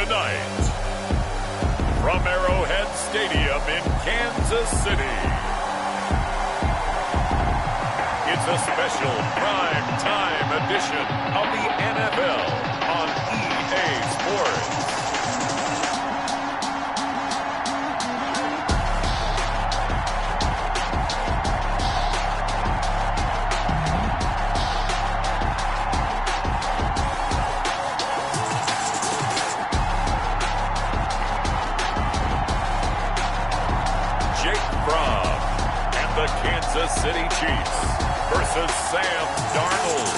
Tonight, from Arrowhead Stadium in Kansas City, it's a special prime time edition of the NFL on EA Sports. Kansas City Chiefs versus Sam Darnold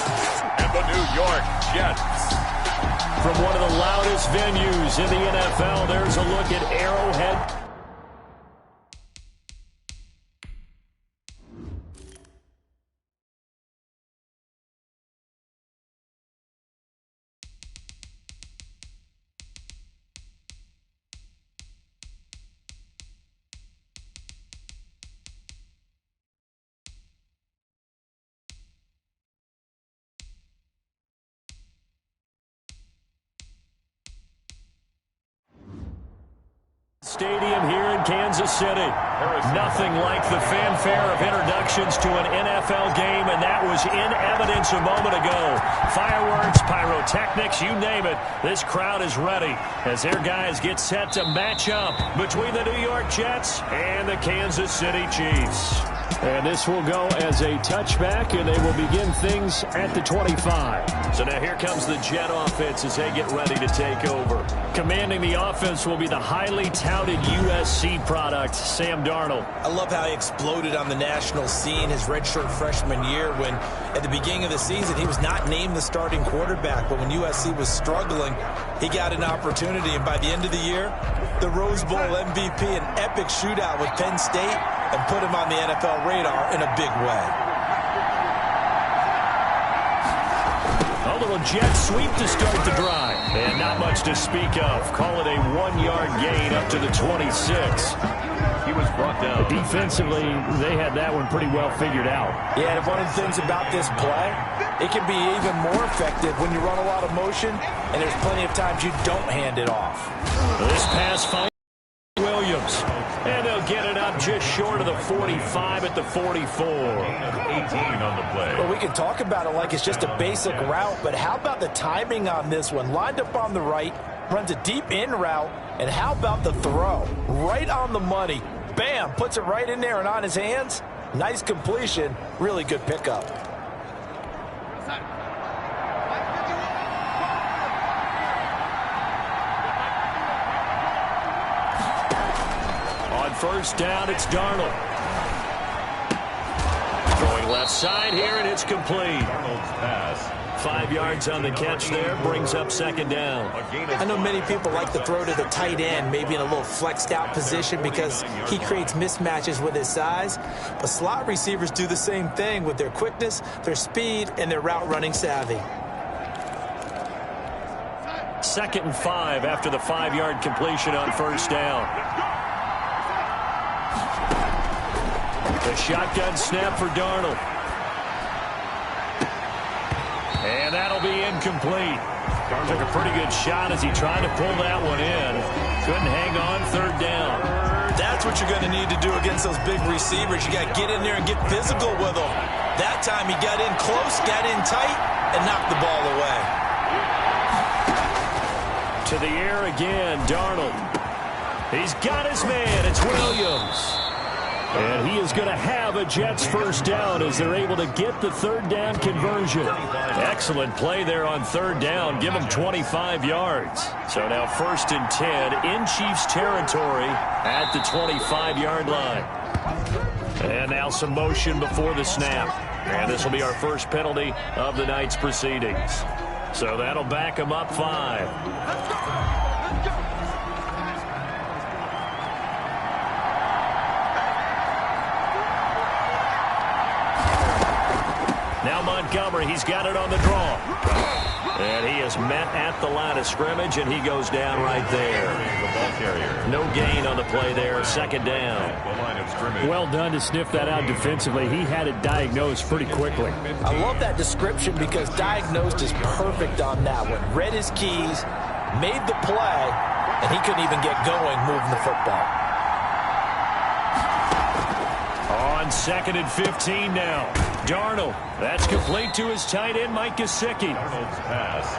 and the New York Jets. From one of the loudest venues in the NFL, there's a look at Arrowhead. Stadium here in Kansas City. Nothing like the fanfare of introductions to an NFL game, and that was in evidence a moment ago. Fireworks, pyrotechnics, you name it. This crowd is ready as their guys get set to match up between the New York Jets and the Kansas City Chiefs. And this will go as a touchback, and they will begin things at the 25. So now here comes the Jet offense as they get ready to take over. Commanding the offense will be the highly touted USC product, Sam Darnold. I love how he exploded on the national scene his redshirt freshman year when, at the beginning of the season, he was not named the starting quarterback. But when USC was struggling, he got an opportunity. And by the end of the year, the Rose Bowl MVP, an epic shootout with Penn State, and put him on the NFL radar in a big way. A little jet sweep to start the drive. And not much to speak of. Call it a 1-yard gain up to the 26. He was brought down. Defensively, they had that one pretty well figured out. Yeah, and one of the things about this play, it can be even more effective when you run a lot of motion, and there's plenty of times you don't hand it off. This pass finds Williams. And they'll get it up just short of the 45 at the 44. 18 on the play. Well, we can talk about it like it's just a basic route, but how about the timing on this one? Lined up on the right, runs a deep in route, and how about the throw? Right on the money. Bam, puts it right in there and on his hands. Nice completion, really good pickup. First down, it's Darnold. Throwing left side here, and it's complete. Darnold's pass. 5 yards on the catch there, brings up second down. I know many people like to throw to the tight end, maybe in a little flexed out position because he creates mismatches with his size. But slot receivers do the same thing with their quickness, their speed, and their route running savvy. 2nd and 5 after the 5-yard completion on first down. The shotgun snap for Darnold. And that'll be incomplete. Took a pretty good shot as he tried to pull that one in. Couldn't hang on, 3rd down. That's what you're going to need to do against those big receivers. You got to get in there and get physical with them. That time he got in close, got in tight, and knocked the ball away. To the air again, Darnold. He's got his man. It's Williams. And he is going to have a Jets first down as they're able to get the 3rd down conversion. Excellent play there on 3rd down. Give them 25 yards. So now 1st and 10 in Chiefs territory at the 25-yard line. And now some motion before the snap. And this will be our first penalty of the night's proceedings. So that'll back them up 5. Now Montgomery, he's got it on the draw. And he is met at the line of scrimmage, and he goes down right there. No gain on the play there, 2nd down. Well done to sniff that out defensively. He had it diagnosed pretty quickly. I love that description because diagnosed is perfect on that one. Read his keys, made the play, and he couldn't even get going moving the football. On 2nd and 15 now. Darnold. That's complete to his tight end, Mike Gesicki.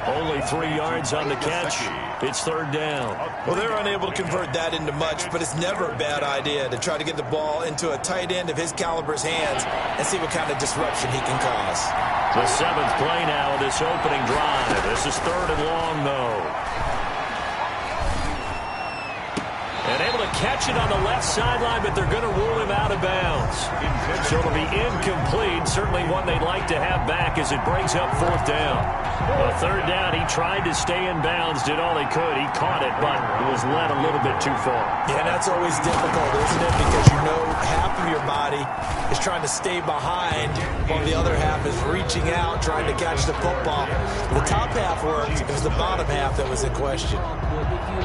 Only 3 yards on the catch. It's 3rd down. Well, they're unable to convert that into much, but it's never a bad idea to try to get the ball into a tight end of his caliber's hands and see what kind of disruption he can cause. The 7th play now of this opening drive. This is 3rd and long, though. And able to catch it on the left sideline, but they're going to rule him out of bounds. So it'll be incomplete. Certainly one they'd like to have back as it brings up 4th down. A 3rd down, he tried to stay in bounds, did all he could. He caught it, but it was led a little bit too far. Yeah, that's always difficult, isn't it? Because you know half of your body is trying to stay behind, while the other half is reaching out, trying to catch the football. The top half worked. It was the bottom half that was in question.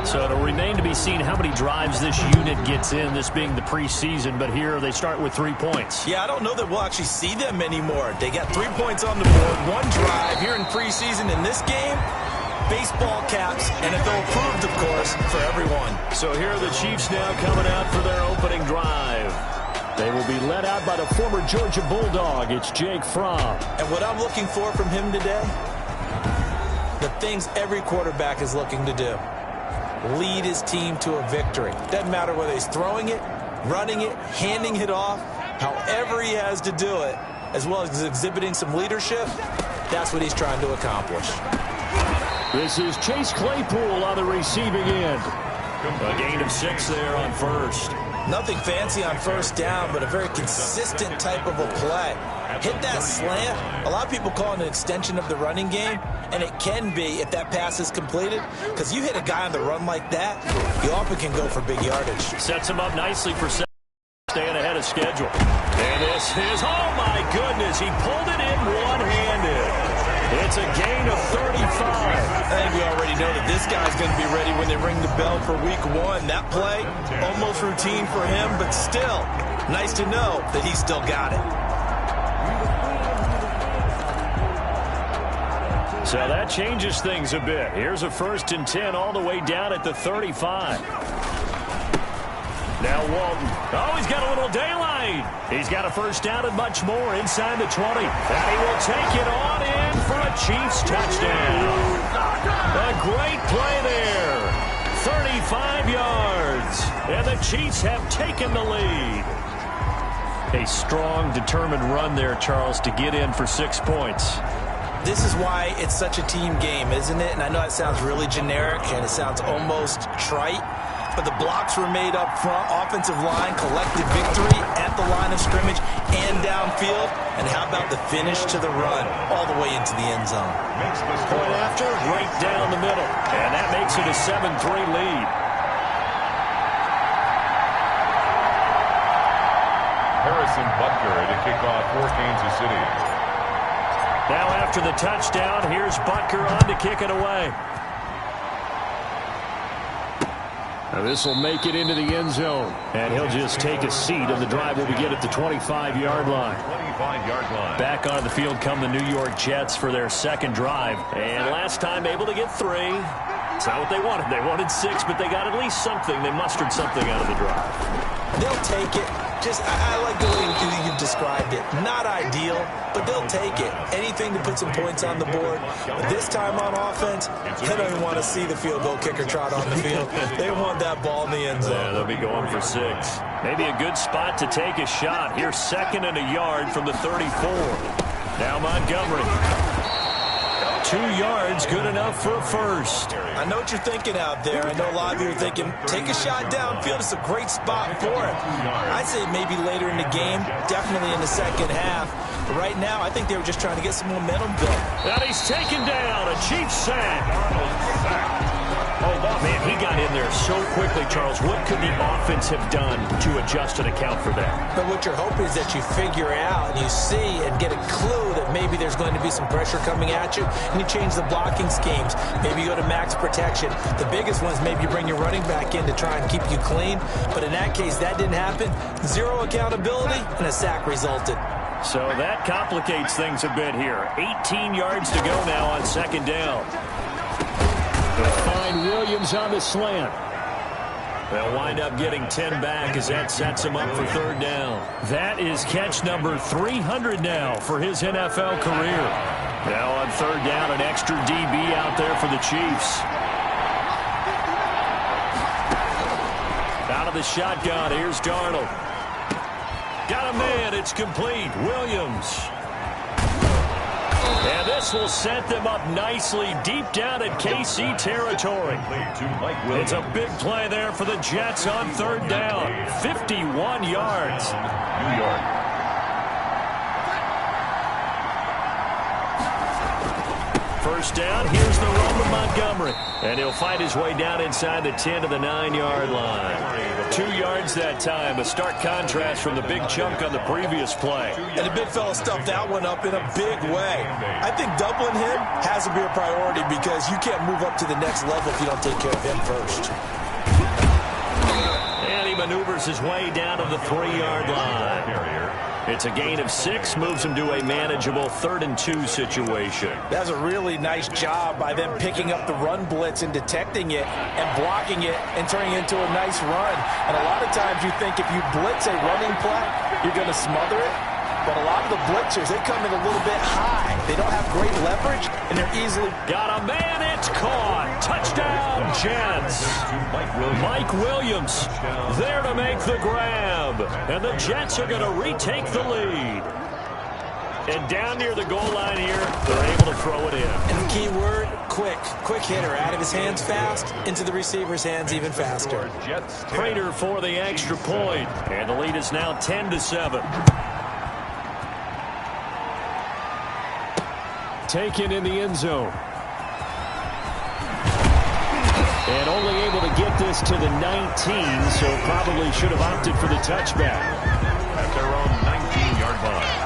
So it'll remain to be seen how many drives this unit gets in, this being the preseason, but here they start with 3 points. Yeah, I don't know that we'll actually see them anymore. They got 3 points on the board, 1 drive here in preseason. In this game, baseball caps, NFL approved, of course, for everyone. So here are the Chiefs now coming out for their opening drive. They will be led out by the former Georgia Bulldog. It's Jake Fromm. And what I'm looking for from him today, the things every quarterback is looking to do. Lead his team to a victory. Doesn't matter whether he's throwing it, running it, handing it off, however he has to do it, as well as exhibiting some leadership, that's what he's trying to accomplish. This is Chase Claypool on the receiving end. A gain of 6 there on 1st. Nothing fancy on 1st down, but a very consistent type of a play. Hit that slant. A lot of people call it an extension of the running game, and it can be if that pass is completed, because you hit a guy on the run like that, you often can go for big yardage. Sets him up nicely for staying ahead of schedule. And this is, oh my goodness, he pulled it in one-handed. It's a gain of 35. I think we already know that this guy's going to be ready when they ring the bell for week 1. That play, almost routine for him, but still, nice to know that he's still got it. So that changes things a bit. Here's a 1st and 10 all the way down at the 35. Now Walton. Oh, he's got a little daylight. He's got a 1st down and much more inside the 20. And he will take it on in for a Chiefs touchdown. A great play there. 35 yards. And the Chiefs have taken the lead. A strong, determined run there, Charles, to get in for 6 points. This is why it's such a team game, isn't it? And I know it sounds really generic and it sounds almost trite, but the blocks were made up front, offensive line, collective victory at the line of scrimmage and downfield. And how about the finish to the run all the way into the end zone? Point after, right down the middle. And that makes it a 7-3 lead. Harrison Butker to kick off for Kansas City. Now after the touchdown, here's Butker on to kick it away. Now this will make it into the end zone. And he'll just take a seat, and the drive will begin at the 25-yard line. 25-yard line. Back onto the field come the New York Jets for their 2nd drive. And last time able to get 3. It's not what they wanted. They wanted 6, but they got at least something. They mustered something out of the drive. They'll take it. I like the way you described it. Not ideal, but they'll take it. Anything to put some points on the board. But this time on offense, they don't even want to see the field goal kicker trot on the field. They want that ball in the end zone. Yeah, they'll be going for 6. Maybe a good spot to take a shot. Here's 2nd and a yard from the 34. Now Montgomery. 2 yards, good enough for a 1st. I know what you're thinking out there. I know a lot of you are thinking, take a shot downfield. It's a great spot for it. I'd say maybe later in the game, definitely in the 2nd half. But right now, I think they were just trying to get some momentum built. And he's taken down. A Chiefs sack. Oh, man, he got in there so quickly, Charles. What could the offense have done to adjust and account for that? But what you're hoping is that you figure out and you see and get a clue that maybe there's going to be some pressure coming at you, and you change the blocking schemes. Maybe you go to max protection. The biggest one is maybe you bring your running back in to try and keep you clean. But in that case, that didn't happen. 0 accountability, and a sack resulted. So that complicates things a bit here. 18 yards to go now on 2nd down. They'll find Williams on the slant. They'll wind up getting 10 back as that sets him up for third down. That is catch number 300 now for his NFL career. Now on third down, an extra DB out there for the Chiefs. Out of the shotgun, here's Darnold. Got a man, it's complete. Williams. And this will set them up nicely deep down in KC territory. It's a big play there for the Jets on third down. 51 yards. New York. First down, here's the run to Montgomery. And he'll fight his way down inside the 10 to the 9-yard line. 2 yards that time, a stark contrast from the big chunk on the previous play. And the big fella stuffed that one up in a big way. I think doubling him has to be a priority because you can't move up to the next level if you don't take care of him first. And he maneuvers his way down to the 3-yard line. It's a gain of 6, moves him to a manageable 3rd-and-2 situation. That's a really nice job by them picking up the run blitz and detecting it and blocking it and turning it into a nice run. And a lot of times you think if you blitz a running play, you're going to smother it. But a lot of the blitzers, they come in a little bit high. They don't have great leverage, and they're easily... Got a man, it's caught. Touchdown, Jets. Mike Williams there to make the grab. And the Jets are going to retake the lead. And down near the goal line here, they're able to throw it in. And the key word, quick. Quick hitter. Out of his hands fast, into the receiver's hands even faster. Prater for the extra point. And the lead is now 10-7. Taken in the end zone. And only able to get this to the 19, so probably should have opted for the touchback. At their own 19-yard line.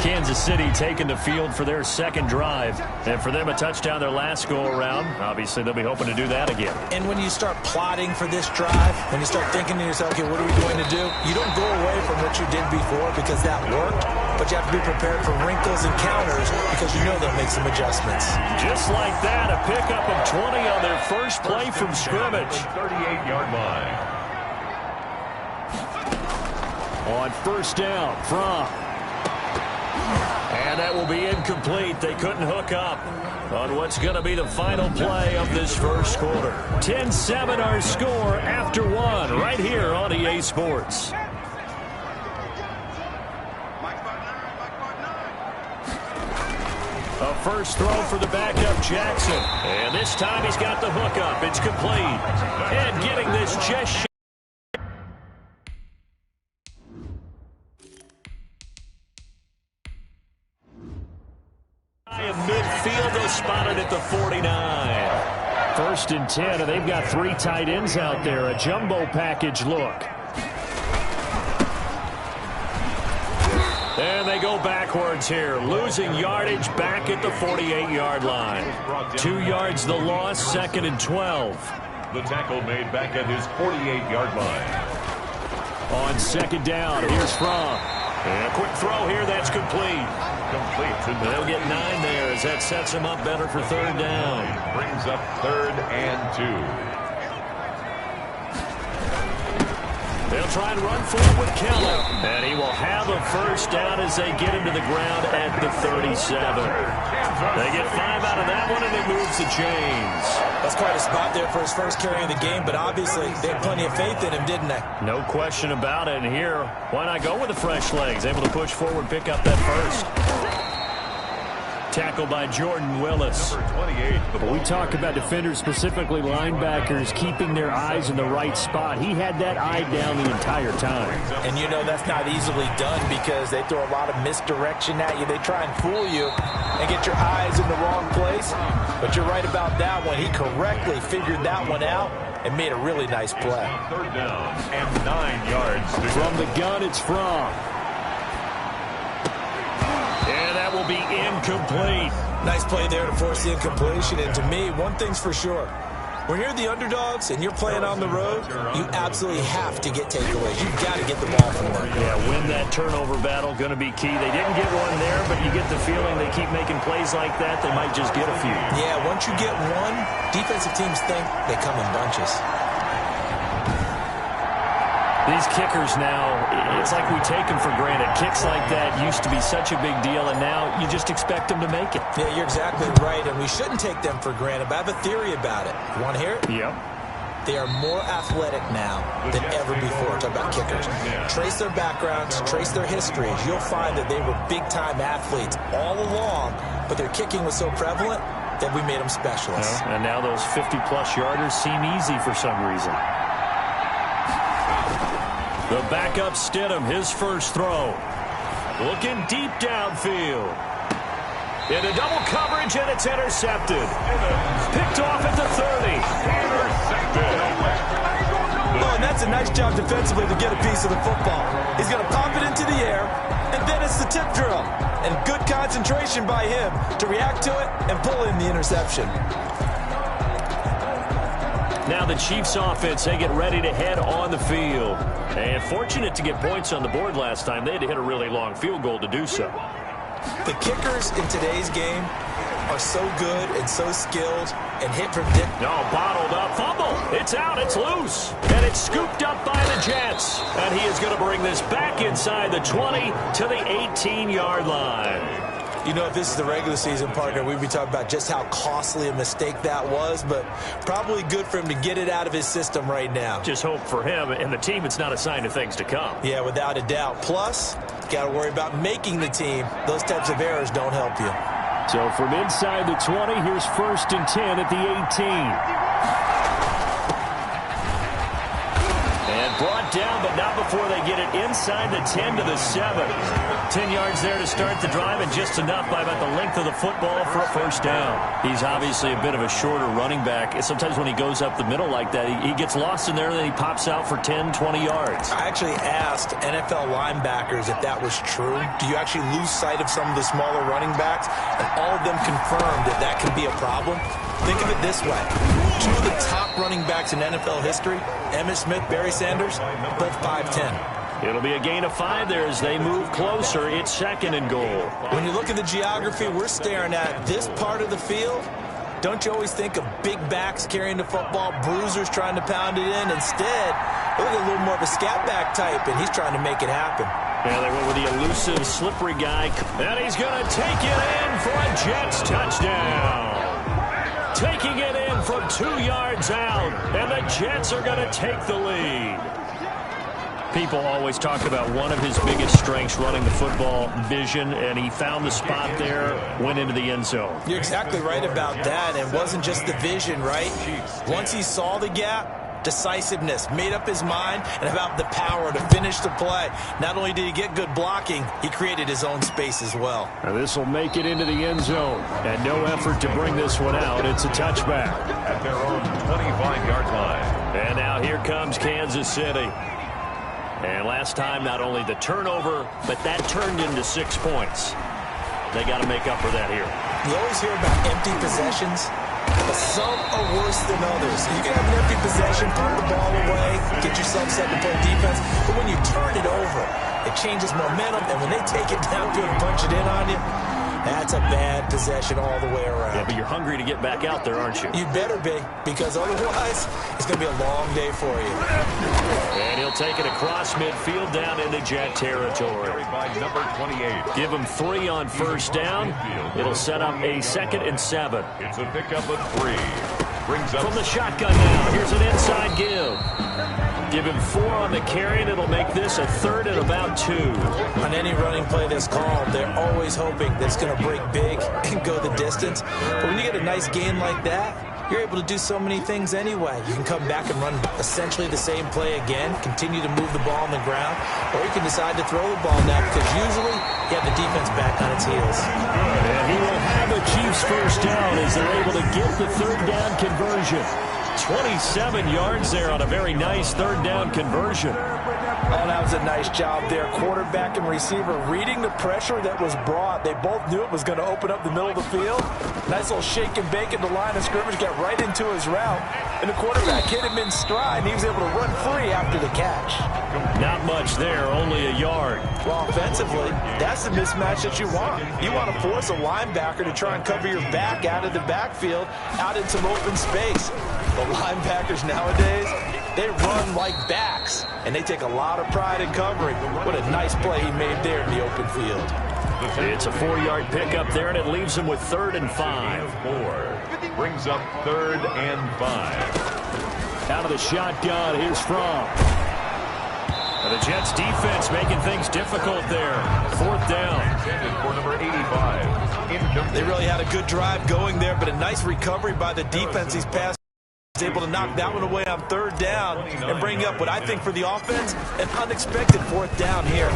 Kansas City taking the field for their second drive. And for them, a touchdown their last go-around. Obviously, they'll be hoping to do that again. And when you start plotting for this drive, when you start thinking to yourself, okay, what are we going to do? You don't go away from what you did before because that worked. But you have to be prepared for wrinkles and counters because you know they'll make some adjustments. Just like that, a pickup of 20 on their first play from scrimmage. 38-yard line. On first down from. And that will be incomplete. They couldn't hook up on what's going to be the final play of this first quarter. 10-7 our score after one right here on EA Sports. A first throw for the backup Jackson. And this time he's got the hookup. It's complete. And getting this just midfield, they'll spot it at the 49. 1st and 10, and they've got 3 tight ends out there. A jumbo package look. And they go backwards here, losing yardage back at the 48-yard line. 2 yards the loss, 2nd and 12. The tackle made back at his 48-yard line. On 2nd down, here's Fromm. And a quick throw here, that's complete. They'll get 9 there as that sets him up better for 3rd down. Brings up 3rd and 2. They'll try and run for it with Kelly. And he will have a first down as they get him to the ground at the 37. They get 5 out of that one, and it moves the chains. That's quite a spot there for his first carry of the game, but obviously they had plenty of faith in him, didn't they? No question about it. And here, why not go with the fresh legs? Able to push forward, pick up that first. Tackled by Jordan Willis. We talk about defenders, specifically linebackers, keeping their eyes in the right spot. He had that eye down the entire time. And you know that's not easily done because they throw a lot of misdirection at you. They try and fool you and get your eyes in the wrong place. But you're right about that one. He correctly figured that one out and made a really nice play. 3rd down and 9 yards. From the gun, it's Fromm. And that will be incomplete. Nice play there to force the incompletion. And to me, one thing's for sure. When you're the underdogs and you're playing on the road, you absolutely have to get takeaways. You've got to get the ball from them. Yeah, win that turnover battle, going to be key. They didn't get one there, but you get the feeling they keep making plays like that, they might just get a few. Yeah, once you get one, defensive teams think they come in bunches. These kickers now, it's like we take them for granted. Kicks like that used to be such a big deal, and now you just expect them to make it. Yeah, you're exactly right, and we shouldn't take them for granted, but I have a theory about it. You want to hear it? Yep. They are more athletic now than ever before. Talk about kickers. Trace their backgrounds, trace their histories. You'll find that they were big-time athletes all along, but their kicking was so prevalent that we made them specialists. Yeah, and now those 50-plus yarders seem easy for some reason. The backup Stidham, his first throw. Looking deep downfield. Into double coverage, and it's intercepted. Picked off at the 30. Oh, and that's a nice job defensively to get a piece of the football. He's going to pop it into the air, and then it's the tip drill. And good concentration by him to react to it and pull in the interception. Now the Chiefs offense, they get ready to head on the field. And fortunate to get points on the board last time. They had to hit a really long field goal to do so. The kickers in today's game are so good and so skilled and hit predict. No, bottled up. Fumble. It's out. It's loose. And it's scooped up by the Jets. And he is going to bring this back inside the 20 to the 18-yard line. You know, if this is the regular season, partner, we'd be talking about just how costly a mistake that was, but probably good for him to get it out of his system right now. Just hope for him and the team it's not a sign of things to come. Yeah, without a doubt. Plus, got to worry about making the team. Those types of errors don't help you. So from inside the 20, here's 1st and 10 at the 18. Brought down, but not before they get it inside the 10 to the 7. 10 yards there to start the drive, and just enough by about the length of the football for a first down. He's obviously a bit of a shorter running back. Sometimes when he goes up the middle like that, he gets lost in there, and then he pops out for 10, 20 yards. I actually asked NFL linebackers if that was true. Do you actually lose sight of some of the smaller running backs? And all of them confirmed that that could be a problem. Think of it this way. 2 of the top running backs in NFL history, Emmitt Smith, Barry Sanders, both 5'10". It'll be a gain of 5 there as they move closer. It's 2nd and goal. When you look at the geography we're staring at, this part of the field, don't you always think of big backs carrying the football, bruisers trying to pound it in? Instead, look at a little more of a scat back type, and he's trying to make it happen. Yeah, they went with the elusive, slippery guy. And he's going to take it in for a Jets touchdown. Taking it in from 2 yards out, and the Jets are going to take the lead. People always talk about one of his biggest strengths, running the football, vision, and he found the spot there, went into the end zone. You're exactly right about that. It wasn't just the vision, right? Once he saw the gap, decisiveness, made up his mind, and about the power to finish the play. Not only did he get good blocking, he created his own space as well. Now this will make it into the end zone, and no effort to bring this one out. It's a touchback. At their own 25-yard line. And now here comes Kansas City. And last time, not only the turnover, but that turned into 6 points. They got to make up for that here. You always hear about empty possessions, but some are worse than others. You can have an empty possession, punt the ball away, get yourself set to play defense, but when you turn it over, it changes momentum, and when they take it downfield and punch it in on you, that's a bad possession all the way around. Yeah, but you're hungry to get back out there, aren't you? You better be, because otherwise, it's going to be a long day for you. And he'll take it across midfield down into Jet territory. By number 28. Give him 3 on first down. It'll set up a 2nd and 7. It's a pickup of 3. Brings up from the shotgun now. Here's an inside give. Give him 4 on the carry, and it'll make this a 3rd and about 2. On any running play that's called, they're always hoping that it's going to break big and go the distance. But when you get a nice gain like that, you're able to do so many things anyway. You can come back and run essentially the same play again, continue to move the ball on the ground, or you can decide to throw the ball now because usually you have the defense back on its heels. And he will have the Chiefs first down as they're able to get the 3rd down conversion. 27 yards there on a very nice 3rd down conversion. Oh, that was a nice job there. Quarterback and receiver reading the pressure that was brought. They both knew it was going to open up the middle of the field. Nice little shake and bake at the line of scrimmage, got right into his route. And the quarterback hit him in stride, and he was able to run free after the catch. Not much there, only a yard. Well, offensively, that's the mismatch that you want. You want to force a linebacker to try and cover your back out of the backfield, out in some open space. The linebackers nowadays, they run like backs, and they take a lot of pride in covering. What a nice play he made there in the open field. It's a 4-yard pickup there, and it leaves him with 3rd and 5. 4 brings up 3rd and 5. Out of the shotgun, here's Fromm. And the Jets defense making things difficult there. 4th down. For number 85. They really had a good drive going there, but a nice recovery by the defense. These passes was able to knock that one away on 3rd down and bring up what I think for the offense, an unexpected 4th down here.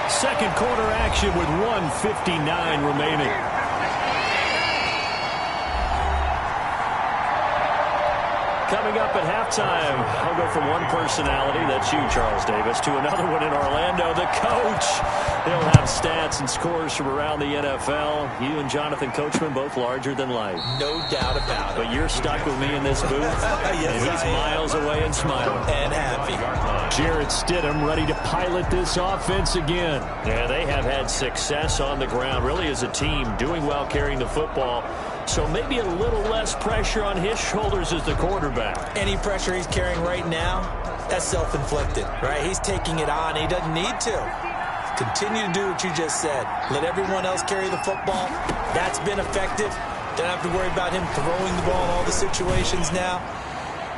Second quarter action with 1:59 remaining. Coming up at halftime, I'll go from one personality, that's you, Charles Davis, to another one in Orlando, the coach. He'll have stats and scores from around the NFL. You and Jonathan Coachman, both larger than life. No doubt about it. But you're stuck with me in this booth. Yes, and he's miles away and smiling. And happy. Jarrett Stidham ready to pilot this offense again. Yeah, they have had success on the ground, really as a team, doing well carrying the football. So maybe a little less pressure on his shoulders as the quarterback. Any pressure he's carrying right now, that's self-inflicted, right? He's taking it on. He doesn't need to. Continue to do what you just said. Let everyone else carry the football. That's been effective. Don't have to worry about him throwing the ball in all the situations now.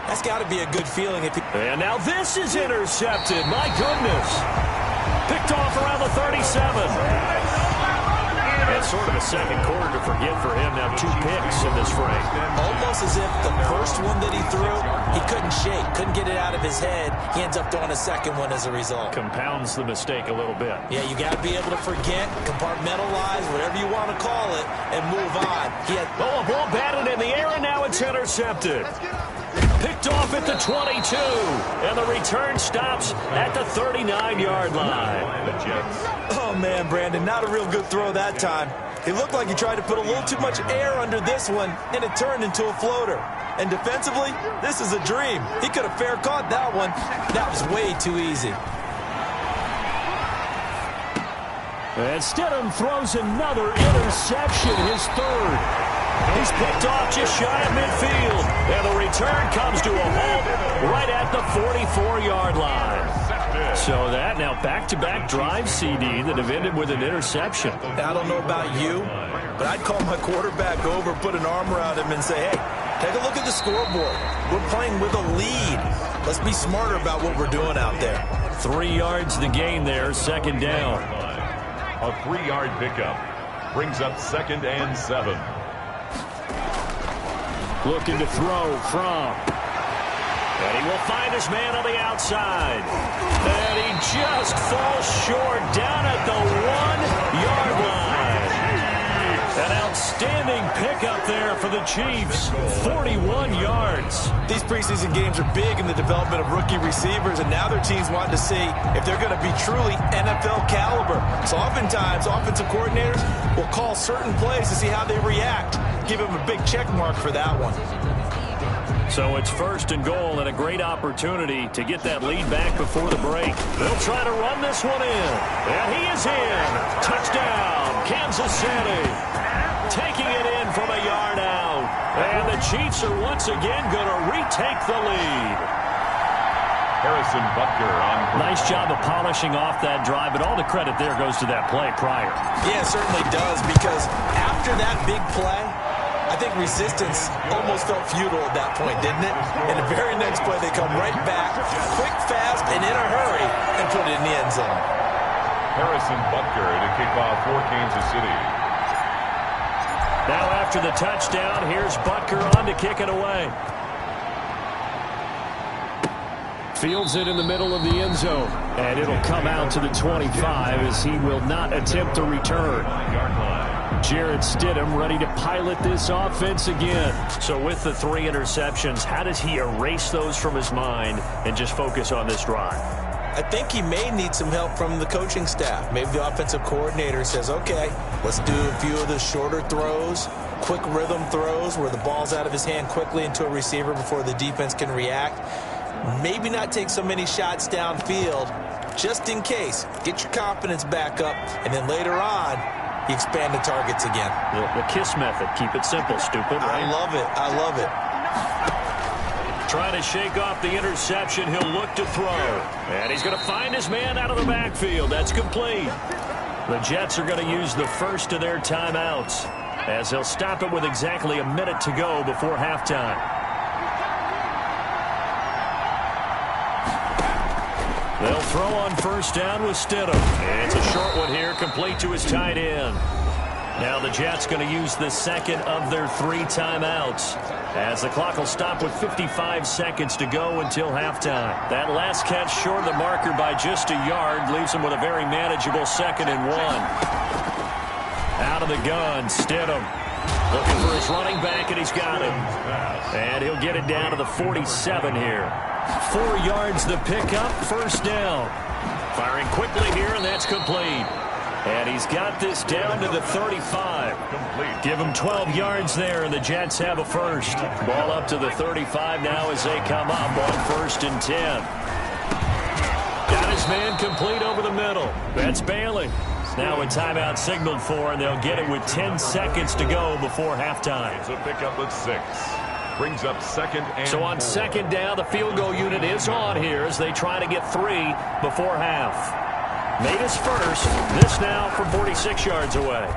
That's got to be a good feeling. And now this is intercepted. My goodness. Picked off around the 37. And sort of a second quarter to forget for him. Now 2 picks in this frame. Almost as if the first one that he threw, he couldn't shake, couldn't get it out of his head. He ends up throwing a second one as a result. Compounds the mistake a little bit. Yeah, you got to be able to forget, compartmentalize, whatever you want to call it, and move on. A ball batted in the air, and now it's intercepted. Picked off at the 22, and the return stops at the 39-yard line. Oh, man, Brandon, not a real good throw that time. It looked like he tried to put a little too much air under this one, and it turned into a floater. And defensively, this is a dream. He could have fair caught that one. That was way too easy. And Stidham throws another interception, his 3rd. He's picked off just shy of midfield. And the return comes to a halt right at the 44-yard line. So that now back-to-back drive CD that have ended with an interception. I don't know about you, but I'd call my quarterback over, put an arm around him, and say, hey, take a look at the scoreboard. We're playing with a lead. Let's be smarter about what we're doing out there. 3 yards the gain there, 2nd down. A 3-yard pickup brings up 2nd and 7. Looking to throw from. And he will find his man on the outside. And he just falls short down at the 1-yard line. An outstanding pickup there for the Chiefs. 41 yards. These preseason games are big in the development of rookie receivers, and now their teams want to see if they're going to be truly NFL caliber. So oftentimes, offensive coordinators will call certain plays to see how they react. Give him a big check mark for that one. So it's 1st and goal and a great opportunity to get that lead back before the break. They'll try to run this one in. And he is in. Touchdown, Kansas City. Taking it in from a yard out. And the Chiefs are once again going to retake the lead. Harrison Butker on. Nice job of polishing off that drive, but all the credit there goes to that play prior. Yeah, it certainly does, because after that big play, I think resistance almost felt futile at that point, didn't it? In the very next play, they come right back, quick, fast, and in a hurry, and put it in the end zone. Harrison Butker to kick off for Kansas City. Now after the touchdown, here's Butker on to kick it away. Fields it in the middle of the end zone. And it'll come out to the 25 as he will not attempt a return. Jarrett Stidham ready to pilot this offense again. So with the 3 interceptions, how does he erase those from his mind and just focus on this drive? I think he may need some help from the coaching staff. Maybe the offensive coordinator says, okay, let's do a few of the shorter throws, quick rhythm throws where the ball's out of his hand quickly into a receiver before the defense can react. Maybe not take so many shots downfield just in case. Get your confidence back up, and then later on, you expand the targets again. The KISS method. Keep it simple, stupid. Right? I love it. I love it. Trying to shake off the interception. He'll look to throw. And he's going to find his man out of the backfield. That's complete. The Jets are going to use the first of their timeouts as they'll stop it with exactly a minute to go before halftime. They'll throw on first down with Stidham. It's a short one here, complete to his tight end. Now the Jets going to use the second of their 3 timeouts as the clock will stop with 55 seconds to go until halftime. That last catch short of the marker by just a yard leaves him with a very manageable 2nd and 1. Out of the gun, Stidham looking for his running back, and he's got him. And he'll get it down to the 47 here. 4 yards the pickup, first down. Firing quickly here, and that's complete. And he's got this down to the 35. Give him 12 yards there, and the Jets have a first. Ball up to the 35 now as they come up on 1st and 10. Got his man complete over the middle. That's Bailey. Now a timeout signaled for, and they'll get it with 10 seconds to go before halftime. It's a pickup with 6. Brings up 2nd and So on 4. 2nd down, the field goal unit is on here as they try to get 3 before half. Made his first. This now from 46 yards away.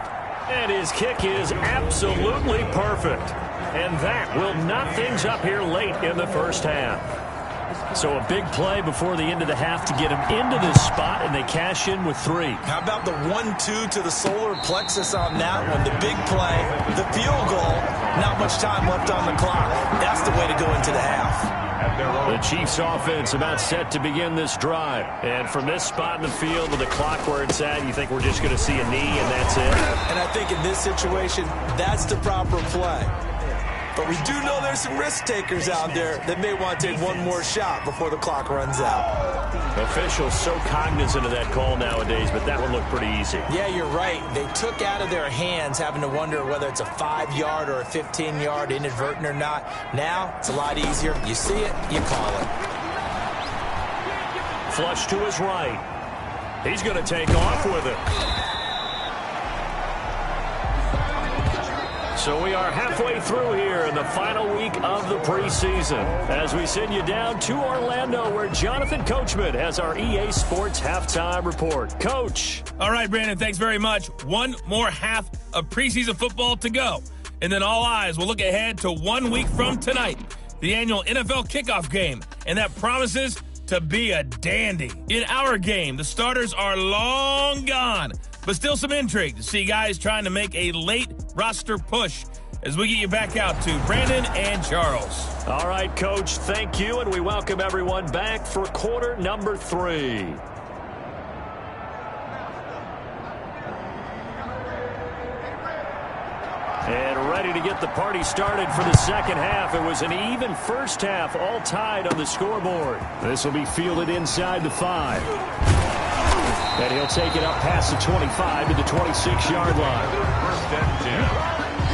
And his kick is absolutely perfect. And that will knock things up here late in the first half. So a big play before the end of the half to get him into this spot, and they cash in with 3. How about the 1-2 to the solar plexus on that one? The big play, the field goal, not much time left on the clock. That's the way to go into the half. The Chiefs offense about set to begin this drive. And from this spot in the field with the clock where it's at, you think we're just going to see a knee and that's it? And I think in this situation, that's the proper play. But we do know there's some risk takers out there that may want to take one more shot before the clock runs out. Officials so cognizant of that call nowadays, but that one looked pretty easy. Yeah, you're right. They took out of their hands having to wonder whether it's a 5-yard or a 15-yard inadvertent or not. Now, it's a lot easier. You see it, you call it. Flush to his right. He's going to take off with it. So we are halfway through here in the final week of the preseason as we send you down to Orlando where Jonathan Coachman has our EA Sports halftime report. Coach. All right, Brandon, thanks very much. One more half of preseason football to go. And then all eyes will look ahead to 1 week from tonight, the annual NFL kickoff game. And that promises to be a dandy. In our game, the starters are long gone, but still some intrigue to see guys trying to make a late roster push as we get you back out to Brandon and Charles. All right, Coach, thank you, and we welcome everyone back for quarter number 3. And ready to get the party started for the second half. It was an even first half, all tied on the scoreboard. This will be fielded inside the 5. And he'll take it up past the 25 to the 26-yard line. 1st and 10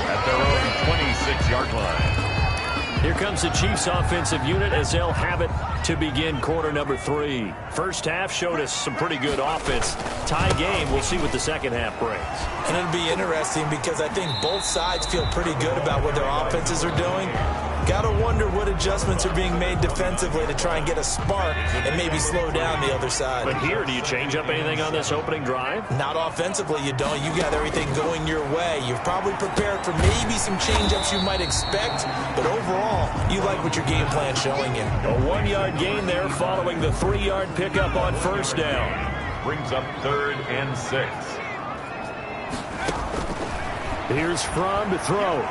at their own 26-yard line. Here comes the Chiefs offensive unit as they'll have it to begin quarter number 3. First half showed us some pretty good offense. Tie game, we'll see what the second half brings. And it'll be interesting because I think both sides feel pretty good about what their offenses are doing. Got to wonder what adjustments are being made defensively to try and get a spark and maybe slow down the other side. But here, do you change up anything on this opening drive? Not offensively, you don't. You got everything going your way. You've probably prepared for maybe some change-ups you might expect, but overall, you like what your game plan's showing you. A 1-yard gain there following the 3-yard pickup on first down. Brings up 3rd and 6. Here's Fromm to throw.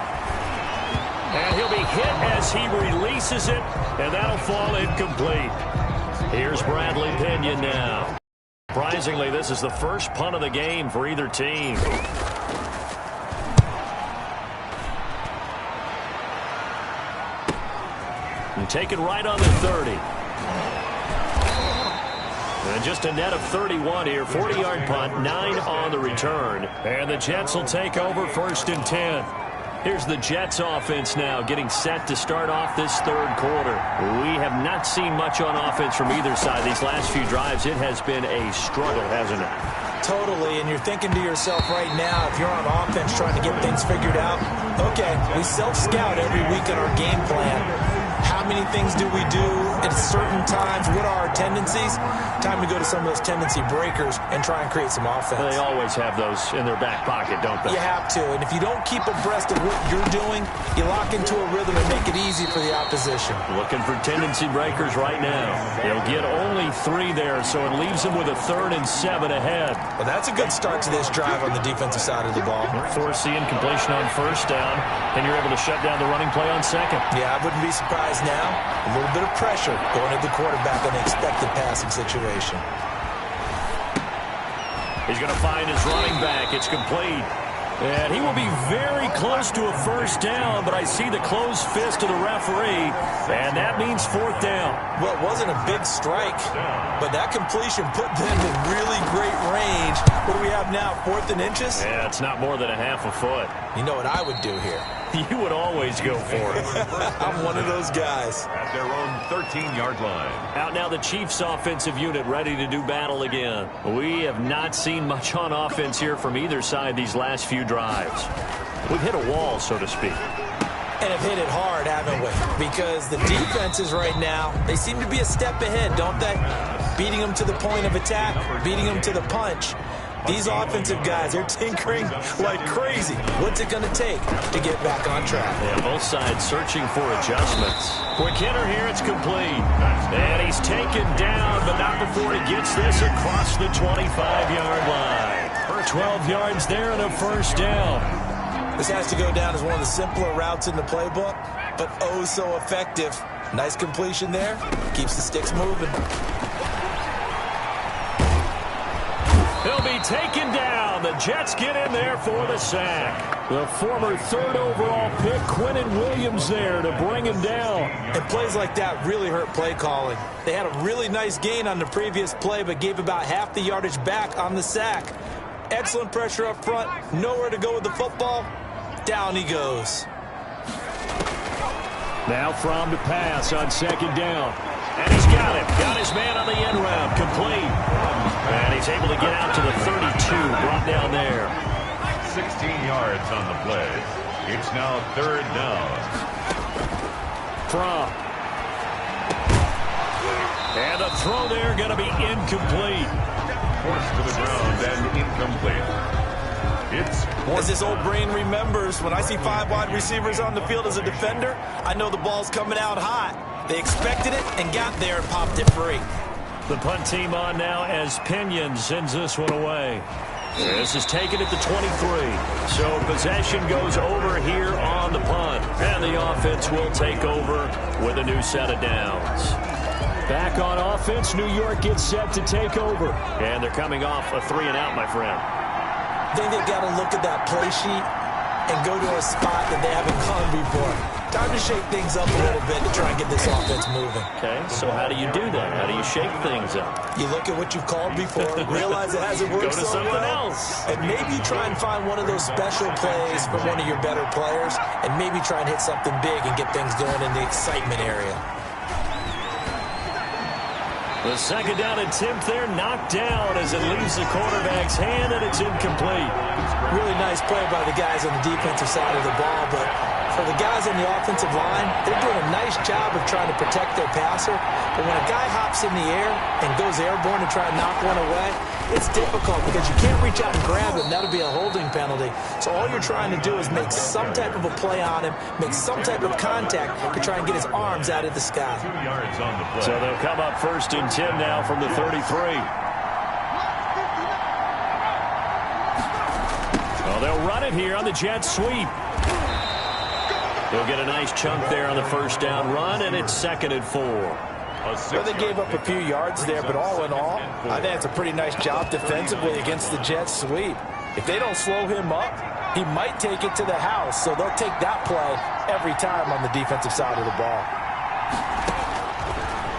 And he'll be hit as he releases it, and that'll fall incomplete. Here's Bradley Pinion now. Surprisingly, this is the first punt of the game for either team. And taken right on the 30. And just a net of 31 here. 40-yard punt, 9 on the return. And the Jets will take over 1st and 10. Here's the Jets offense now getting set to start off this third quarter. We have not seen much on offense from either side. These last few drives, it has been a struggle, hasn't it? Totally, and you're thinking to yourself right now, if you're on offense trying to get things figured out, okay, we self-scout every week in our game plan. How many things do we do at certain times? What are our tendencies? Time to go to some of those tendency breakers and try and create some offense. They always have those in their back pocket, don't they? You have to, and if you don't keep abreast of what you're doing, you lock into a rhythm and make it easy for the opposition. Looking for tendency breakers right now. They'll get only 3 there, so it leaves them with a 3rd and 7 ahead. Well, that's a good start to this drive on the defensive side of the ball. Force the incompletion on 1st down, and you're able to shut down the running play on 2nd. Yeah, I wouldn't be surprised now. A little bit of pressure going at the quarterback in an expected passing situation. He's going to find his running back. It's complete. And he will be very close to a 1st down, but I see the closed fist of the referee, and that means 4th down. Well, it wasn't a big strike, but that completion put them in really great range. What do we have now, 4th and inches? Yeah, it's not more than a half a foot. You know what I would do here? You would always go for it. I'm one of those guys. At their own 13-yard line. Out now the Chiefs offensive unit ready to do battle again. We have not seen much on offense here from either side these last few drives. We've hit a wall, so to speak. And have hit it hard, haven't we? Because the defenses right now, they seem to be a step ahead, don't they? Beating them to the point of attack, beating them to the punch. These offensive guys, they're tinkering like crazy. What's it going to take to get back on track? Yeah, both sides searching for adjustments. Quick hitter here, it's complete. And he's taken down, but not before he gets this across the 25-yard line. For 12 yards there and a 1st down. This has to go down as one of the simpler routes in the playbook, but oh so effective. Nice completion there. Keeps the sticks moving. He'll be taken down. The Jets get in there for the sack. The former 3rd overall pick, Quinnen Williams, there to bring him down. And plays like that really hurt play calling. They had a really nice gain on the previous play, but gave about half the yardage back on the sack. Excellent pressure up front. Nowhere to go with the football. Down he goes. Now from to pass on 2nd down. And he's got it. Got his man on the end round. Complete. And he's able to get out to the 32. Brought down there. 16 yards on the play. It's now 3rd down. From. And the throw there going to be incomplete. Forced to the ground and incomplete. As this old brain remembers, when I see 5 wide receivers on the field as a defender, I know the ball's coming out hot. They expected it and got there and popped it free. The punt team on now as Pinion sends this one away. This is taken at the 23. So possession goes over here on the punt. And the offense will take over with a new set of downs. Back on offense, New York gets set to take over. And they're coming off a 3-and-out, my friend. I think they've got to look at that play sheet and go to a spot that they haven't gone before. Time to shake things up a little bit to try and get this offense moving. Okay, so how do you do that? How do you shake things up? You look at what you've called before, realize it hasn't worked so well. Go to something else. And maybe try and find one of those special plays from one of your better players, and maybe try and hit something big and get things going in the excitement area. The 2nd down attempt there knocked down as it leaves the quarterback's hand, and it's incomplete. Really nice play by the guys on the defensive side of the ball, but for the guys on the offensive line, they're doing a nice job of trying to protect their passer. But when a guy hops in the air and goes airborne to try and knock one away, it's difficult because you can't reach out and grab him. That'll be a holding penalty. So all you're trying to do is make some type of a play on him, make some type of contact to try and get his arms out of the sky. 2 yards on the play. So they'll come up 1st and 10 now from the 33. Well, they'll run it here on the jet sweep. They'll get a nice chunk there on the 1st down run, and it's 2nd and 4. Well, they gave up a few yards there, but all in all, I think it's a pretty nice job defensively against the Jets sweep. If they don't slow him up, he might take it to the house, so they'll take that play every time on the defensive side of the ball.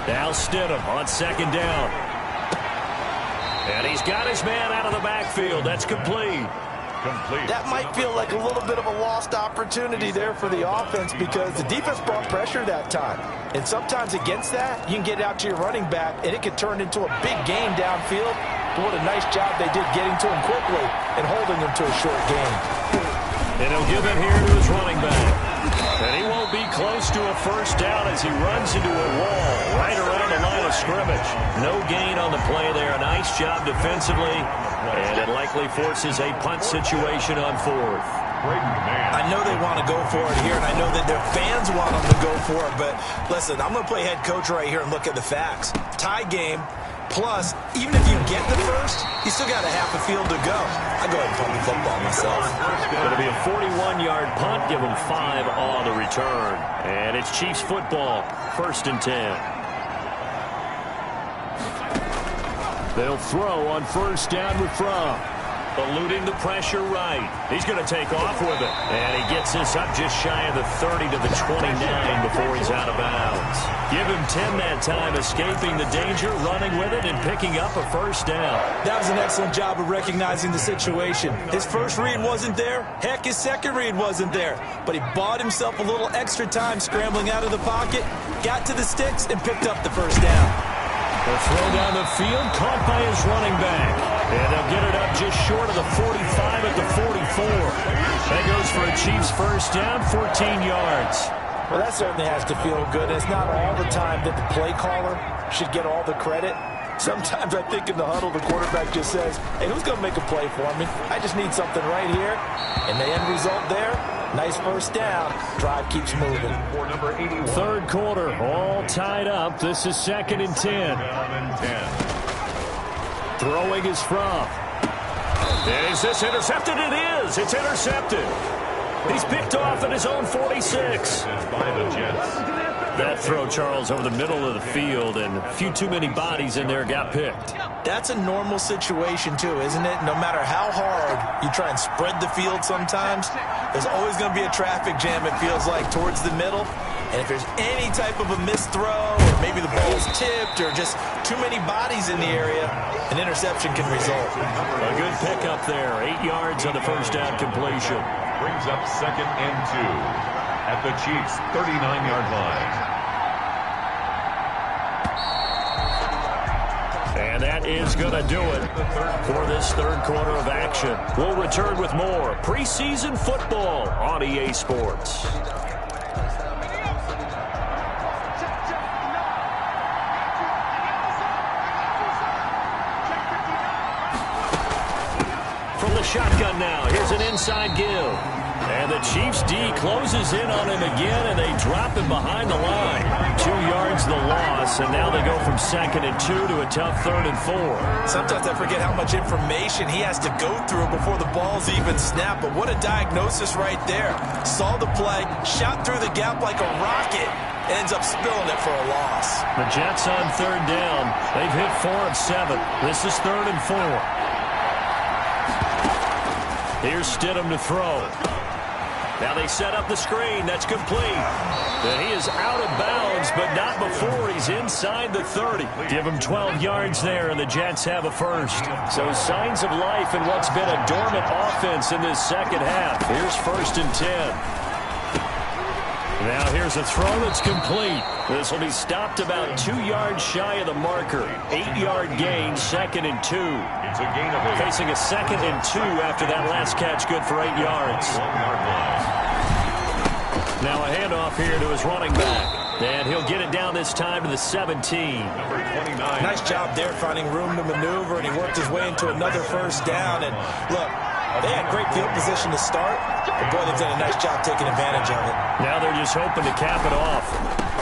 Now Stidham on 2nd down. And he's got his man out of the backfield. That's complete. That might feel like a little bit of a lost opportunity there for the offense because the defense brought pressure that time. And sometimes against that, you can get out to your running back, and it can turn into a big game downfield. But what a nice job they did getting to him quickly and holding him to a short gain. And he'll give it here to his running back. And he won't be close to a first down as he runs into a wall right around the line of scrimmage. No gain on the play there. A nice job defensively. And it likely forces a punt situation on fourth. I know they want to go for it here, and I know that their fans want them to go for it. But listen, I'm going to play head coach right here and look at the facts. Tie game. Plus, even if you get the first, you still got a half a field to go. I go ahead and punt the football myself. It'll be a 41-yard punt. Give them 5 on the return. And it's Chiefs football, 1st and 10. They'll throw on first down with Fromm. Eluding the pressure right. He's going to take off with it. And he gets this up just shy of the 30 to the 29 before he's out of bounds. Give him 10 that time, escaping the danger, running with it, and picking up a first down. That was an excellent job of recognizing the situation. His first read wasn't there. Heck, his second read wasn't there. But he bought himself a little extra time scrambling out of the pocket, got to the sticks, and picked up the first down. The throw down the field, caught by his running back. And they'll get it up just short of the 45 at the 44. That goes for a Chiefs first down, 14 yards. Well, that certainly has to feel good. It's not all the time that the play caller should get all the credit. Sometimes I think in the huddle, the quarterback just says, hey, who's going to make a play for me? I just need something right here. And the end result there, nice first down. Drive keeps moving. Third quarter, all tied up. This is 2nd and 10. Throwing is Fromm. Is this intercepted? It is. It's intercepted. He's picked off at his own 46. That throw, Charles, over the middle of the field, and a few too many bodies in there got picked. That's a normal situation, too, isn't it? No matter how hard you try and spread the field sometimes, there's always going to be a traffic jam, it feels like, towards the middle. And if there's any type of a missed throw, or maybe the ball's tipped, or just too many bodies in the area, an interception can result. A good pickup there. 8 yards on the first down completion. Brings up 2nd and 2 at the Chiefs' 39-yard line. And that is going to do it for this third quarter of action. We'll return with more preseason football on EA Sports. From the shotgun now, here's an inside give. And the Chiefs D closes in on him again, and they drop him behind the line. 2 yards the loss, and now they go from 2nd and 2 to a tough 3rd and 4. Sometimes I forget how much information he has to go through before the ball's even snapped, but what a diagnosis right there. Saw the play, shot through the gap like a rocket, ends up spilling it for a loss. The Jets on 3rd down. They've hit 4 of 7. This is 3rd and 4. Here's Stidham to throw. Now they set up the screen. That's complete. And he is out of bounds, but not before he's inside the 30. Give him 12 yards there, and the Jets have a first. So signs of life in what's been a dormant offense in this second half. Here's 1st and 10. Now here's a throw that's complete. This will be stopped about 2 yards shy of the marker. 8-yard gain, 2nd and 2. It's a gain of 8. Facing a 2nd and 2 after that last catch, good for 8 yards. Now a handoff here to his running back. And he'll get it down this time to the 17. Number 29. Nice job there finding room to maneuver, and he worked his way into another first down. And look, they had great field position to start, but boy, they've done a nice job taking advantage of it. Now they're just hoping to cap it off.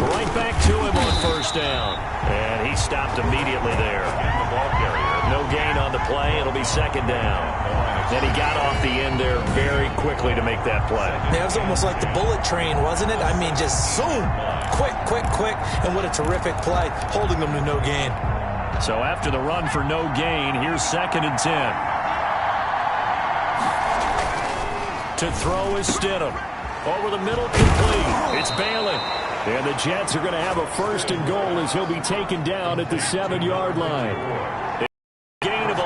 Right back to him on first down. And he stopped immediately there. The ball carrier. No gain on the play. It'll be 2nd down. Then he got off the end there very quickly to make that play. Yeah, it was almost like the bullet train, wasn't it? I mean, just zoom. Quick, quick, quick. And what a terrific play, holding them to no gain. So after the run for no gain, here's 2nd and 10. To throw is Stidham. Over the middle, complete. It's Balin. And the Jets are going to have a 1st and goal as he'll be taken down at the 7-yard line. Gain of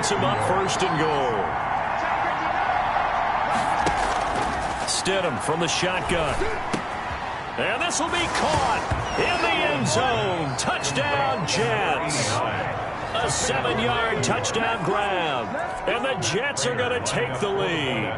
sets him up first and goal. Stidham from the shotgun. And this will be caught in the end zone. Touchdown, Jets. A 7-yard touchdown grab. And the Jets are going to take the lead.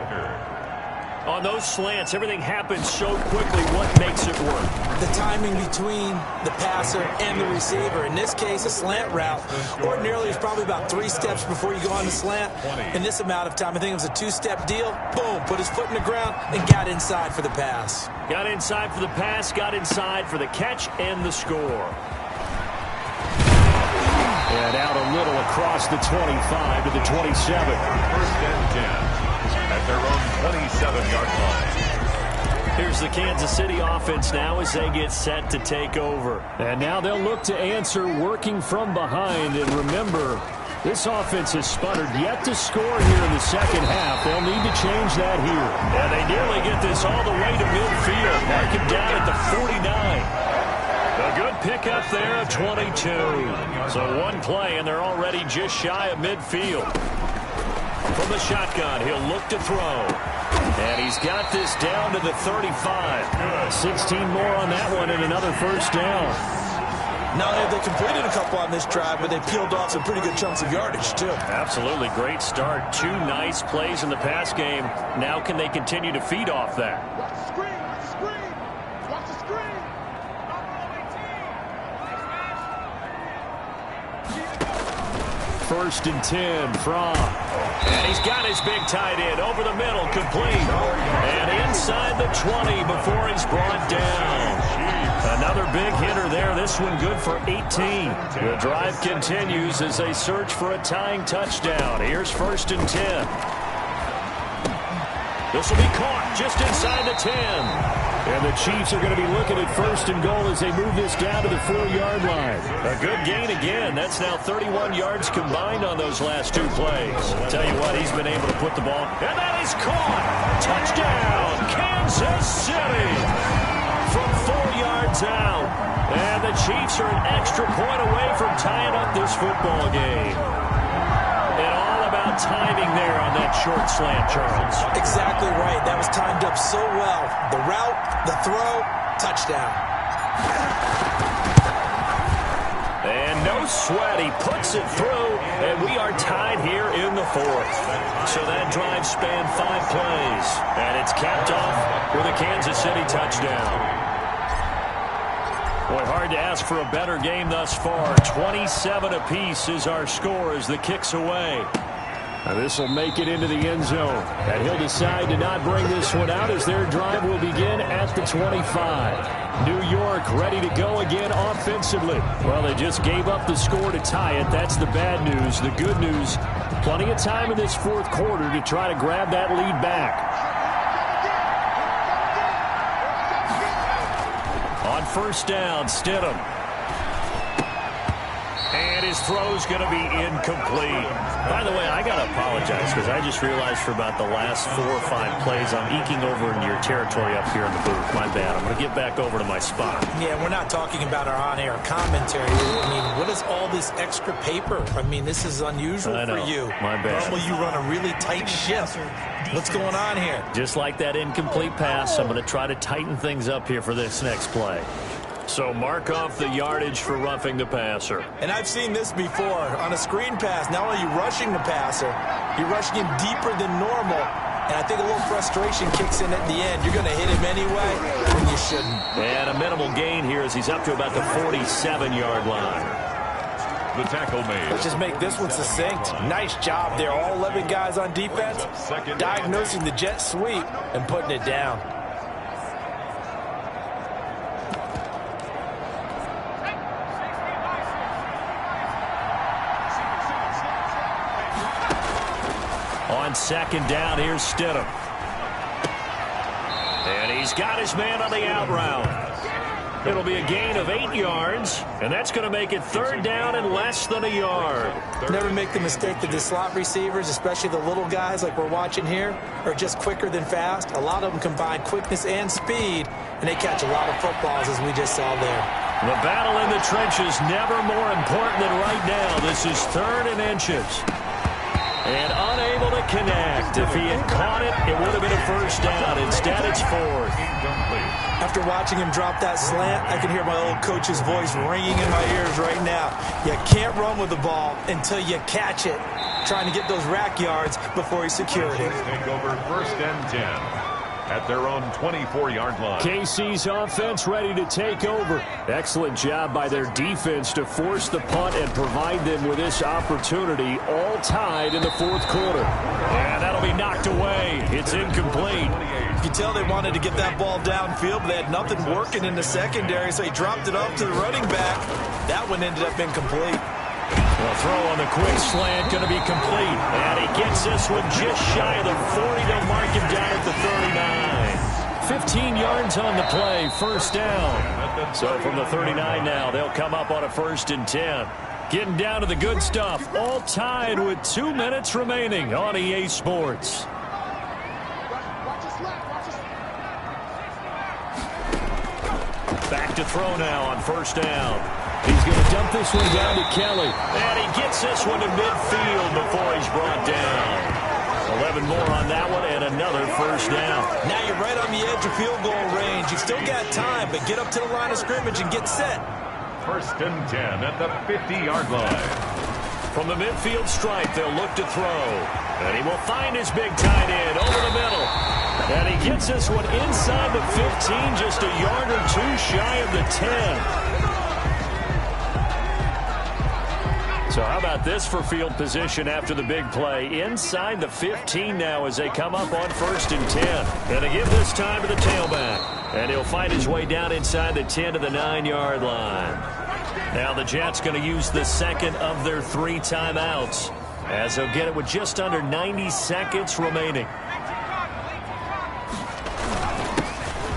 On those slants, everything happens so quickly. What makes it work? The timing between the passer and the receiver. In this case, a slant route. Ordinarily, it's probably about 3 steps before you go on the slant. In this amount of time, I think it was a 2-step deal. Boom, put his foot in the ground and got inside for the pass. Got inside for the pass, got inside for the catch and the score. And out a little across the 25 to the 27. First and 10. At their own 27-yard line. Here's the Kansas City offense now as they get set to take over. And now they'll look to answer working from behind. And remember, this offense has sputtered yet to score here in the second half. They'll need to change that here. And they nearly get this all the way to midfield. Mark him down at the 49. A good pickup there of 22. So one play, and they're already just shy of midfield. From the shotgun, he'll look to throw. And he's got this down to the 35. 16 more on that one and another first down. Not only have they completed a couple on this drive, but they peeled off some pretty good chunks of yardage, too. Absolutely. Great start. 2 nice plays in the pass game. Now can they continue to feed off that? Watch the screen. Watch the screen. Watch the screen. First and 10 from. And he's got his big tight end over the middle, complete. And inside the 20 before he's brought down. Another big hitter there. This one good for 18. The drive continues as they search for a tying touchdown. Here's first and 10. This will be caught just inside the 10. And the Chiefs are going to be looking at first and goal as they move this down to the 4-yard line. A good gain again. That's now 31 yards combined on those last 2 plays. Tell you what, he's been able to put the ball. And that is caught. Touchdown, Kansas City. From 4 yards out. And the Chiefs are an extra point away from tying up this football game. And all about timing there on that short slant, Charles. Exactly right. That was timed up so well. The route, the throw, touchdown. And no sweat. He puts it through, and we are tied here in the 4th. So that drive spanned 5 plays, and it's capped off with a Kansas City touchdown. Boy, hard to ask for a better game thus far. 27 apiece is our score as the kick's away. Now this will make it into the end zone. And he'll decide to not bring this one out as their drive will begin at the 25. New York ready to go again offensively. Well, they just gave up the score to tie it. That's the bad news. The good news, plenty of time in this 4th quarter to try to grab that lead back. On first down, Stidham. And his throw's going to be incomplete. By the way, I got to apologize because I just realized for about the last 4 or 5 plays I'm eking over into your territory up here in the booth. My bad. I'm going to get back over to my spot. Yeah, we're not talking about our on-air commentary. I mean, what is all this extra paper? I mean, this is unusual for you. My bad. Normally you run a really tight ship. What's going on here? Just like that incomplete pass, I'm going to try to tighten things up here for this next play. So mark off the yardage for roughing the passer. And I've seen this before. On a screen pass, not only are you rushing the passer, you're rushing him deeper than normal. And I think a little frustration kicks in at the end. You're going to hit him anyway when you shouldn't. And a minimal gain here as he's up to about the 47-yard line. The tackle made. Let's just make this one succinct. Nice job there. All 11 guys on defense diagnosing the jet sweep and putting it down. On second down, here's Stidham. And he's got his man on the out route. It'll be a gain of 8 yards, and that's going to make it 3rd down and less than a yard. Never make the mistake that the slot receivers, especially the little guys like we're watching here, are just quicker than fast. A lot of them combine quickness and speed, and they catch a lot of footballs, as we just saw there. The battle in the trenches never more important than right now. This is 3rd and inches. And unable to connect. If he had caught it, it would have been a first down. Instead, it's fourth. After watching him drop that slant, I can hear my old coach's voice ringing in my ears right now. You can't run with the ball until you catch it. Trying to get those rack yards before he secured it. Take over first and 10 at their own 24-yard line. KC's offense ready to take over. Excellent job by their defense to force the punt and provide them with this opportunity, all tied in the fourth quarter. And that'll be knocked away. It's incomplete. You can tell they wanted to get that ball downfield, but they had nothing working in the secondary, so he dropped it off to the running back. That one ended up incomplete. The throw on the quick slant going to be complete. And he gets this one just shy of the 40. They'll mark him down at the 39. 15 yards on the play, first down. So from the 39 now, they'll come up on a 1st and 10. Getting down to the good stuff, all tied with 2 minutes remaining on EA Sports. Back to throw now on first down. He's going to dump this one down to Kelly. And he gets this one to midfield before he's brought down. 11 more on that one and another first down. Now you're right on the edge of field goal range. You've still got time, but get up to the line of scrimmage and get set. First and 10 at the 50-yard line. From the midfield stripe, they'll look to throw. And he will find his big tight end over the middle. And he gets this one inside the 15, just a yard or two shy of the 10. So how about this for field position after the big play? Inside the 15 now as they come up on 1st and 10. And they give this time to the tailback. And he'll find his way down inside the 10 to the 9-yard line. Now the Jets going to use the second of their 3 timeouts as they'll get it with just under 90 seconds remaining.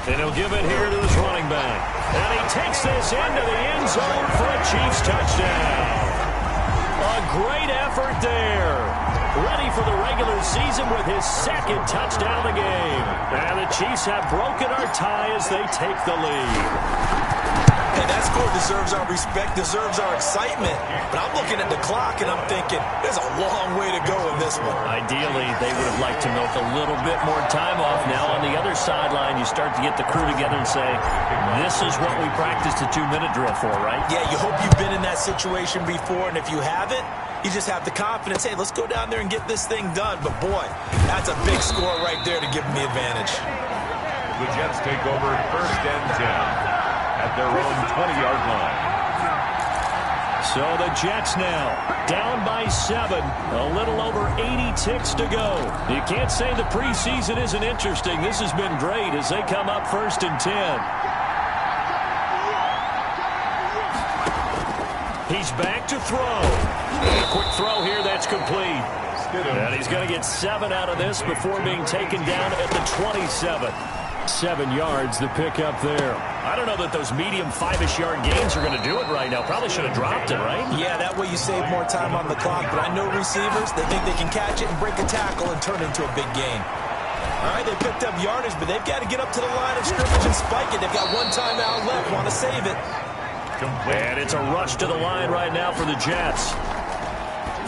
And he'll give it here to his running back. And he takes this into the end zone for a Chiefs touchdown. A great effort there. Ready for the regular season with his 2nd touchdown of the game. And the Chiefs have broken our tie as they take the lead. Hey, that score deserves our respect, deserves our excitement. But I'm looking at the clock and I'm thinking, there's a long way to go in this one. Ideally, they would have liked to milk a little bit more time off. Now on the other sideline, you start to get the crew together and say, this is what we practiced a 2-minute drill for, right? Yeah, you hope you've been in that situation before, and if you haven't, you just have the confidence, hey, let's go down there and get this thing done. But boy, that's a big score right there to give them the advantage. The Jets take over first and 10 at their own 20-yard line. So the Jets now down by 7, a little over 80 ticks to go. You can't say the preseason isn't interesting. This has been great as they come up 1st and 10. He's back to throw. And a quick throw here, that's complete. And he's going to get 7 out of this before being taken down at the 27. 7 yards, the pickup there. I don't know that those medium 5-ish yard gains are going to do it right now. Probably should have dropped it, right? Yeah, that way you save more time on the clock. But I know receivers, they think they can catch it and break a tackle and turn it into a big gain. All right, they picked up yardage, but they've got to get up to the line of scrimmage and spike it. They've got 1 timeout left, want to save it. And it's a rush to the line right now for the Jets.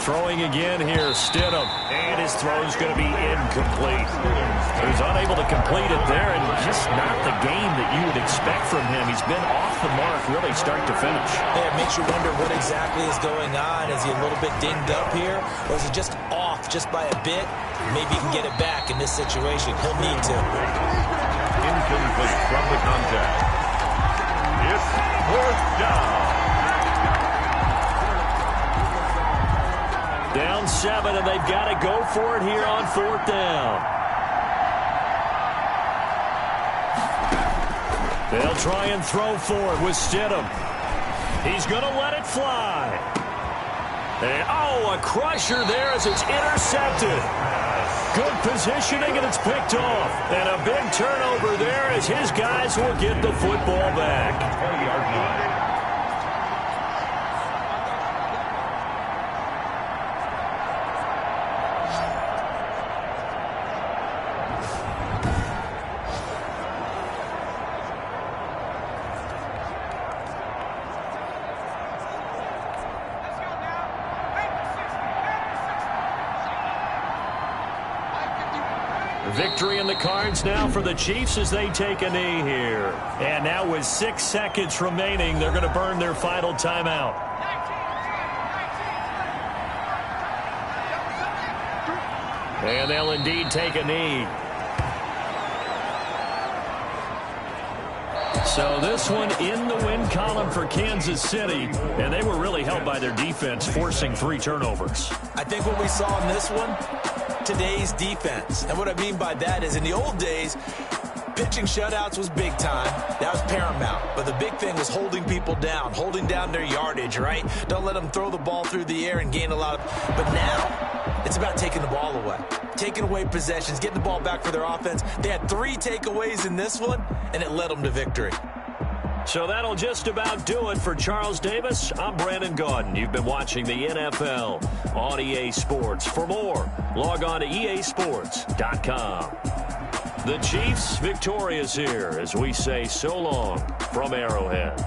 Throwing again here, Stidham. And his throw's going to be incomplete. He's unable to complete it there, and just not the game that you would expect from him. He's been off the mark really start to finish. Yeah, it makes you wonder what exactly is going on. Is he a little bit dinged up here, or is he just off just by a bit? Maybe he can get it back in this situation. He'll need to. Incomplete from the contact. It's 4th down. Down 7, and they've got to go for it here on 4th down. They'll try and throw for it with Stidham. He's going to let it fly. And, oh, a crusher there as it's intercepted. Good positioning, and it's picked off. And a big turnover there as his guys will get the football back. 20-yard line. Victory in the cards now for the Chiefs as they take a knee here. And now with 6 seconds remaining, they're going to burn their final timeout. And they'll indeed take a knee. So this one in the win column for Kansas City, and they were really helped by their defense, forcing 3 turnovers. I think what we saw in this one, today's defense. And what I mean by that is in the old days, pitching shutouts was big time. That was paramount. But the big thing was holding people down, holding down their yardage, right? Don't let them throw the ball through the air and gain a lot of... But now, it's about taking the ball away. Taking away possessions, getting the ball back for their offense. They had 3 takeaways in this one, and it led them to victory. So that'll just about do it for Charles Davis. I'm Brandon Gaudin. You've been watching the NFL on EA Sports. For more, log on to easports.com. The Chiefs victorious here as we say so long from Arrowhead.